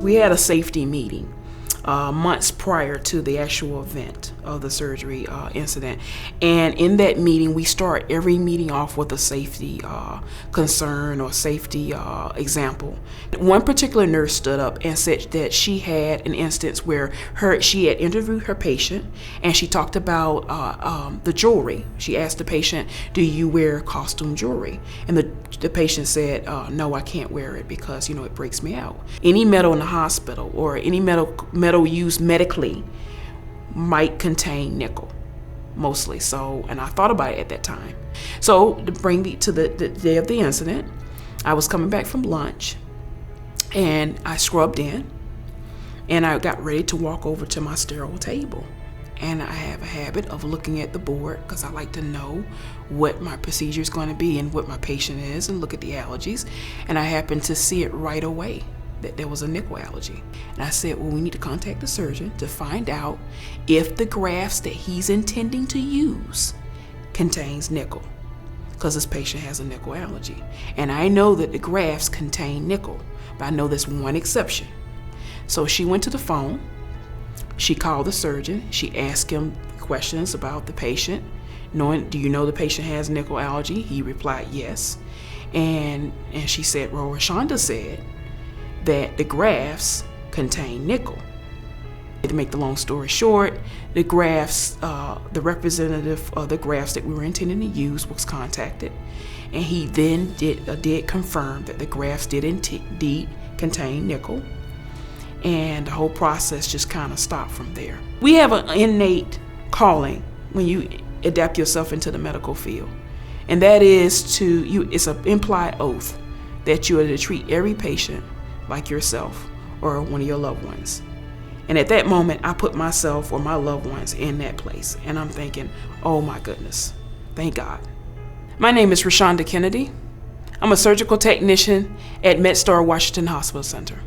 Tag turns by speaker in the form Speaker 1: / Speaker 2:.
Speaker 1: We had a safety meeting months prior to the actual event of the surgery incident. And in that meeting, we start every meeting off with a safety concern or safety example. One particular nurse stood up and said that she had an instance where she had interviewed her patient, and she talked about the jewelry. She asked the patient, "Do you wear costume jewelry?" And the patient said, "No, I can't wear it because it breaks me out." Any metal in the hospital or any metal used medically might contain nickel, mostly. So, and I thought about it at that time. So to bring me to the day of the incident, I was coming back from lunch and I scrubbed in and I got ready to walk over to my sterile table. And I have a habit of looking at the board because I like to know what my procedure is going to be and what my patient is and look at the allergies. And I happened to see it right away that there was a nickel allergy. And I said, well, we need to contact the surgeon to find out if the grafts that he's intending to use contains nickel, because this patient has a nickel allergy. And I know that the grafts contain nickel, but I know there's one exception. So she went to the phone, she called the surgeon, she asked him questions about the patient, do you know the patient has nickel allergy? He replied, yes. And she said, well, Roshanda said that the grafts contain nickel. To make the long story short, the grafts, the representative of the grafts that we were intending to use was contacted, and he then did confirm that the grafts did indeed contain nickel, and the whole process just kind of stopped from there. We have an innate calling when you adapt yourself into the medical field, and that is it's an implied oath that you are to treat every patient like yourself or one of your loved ones. And at that moment, I put myself or my loved ones in that place. And I'm thinking, oh my goodness, thank God. My name is Roshanda Kennedy. I'm a surgical technician at MedStar Washington Hospital Center.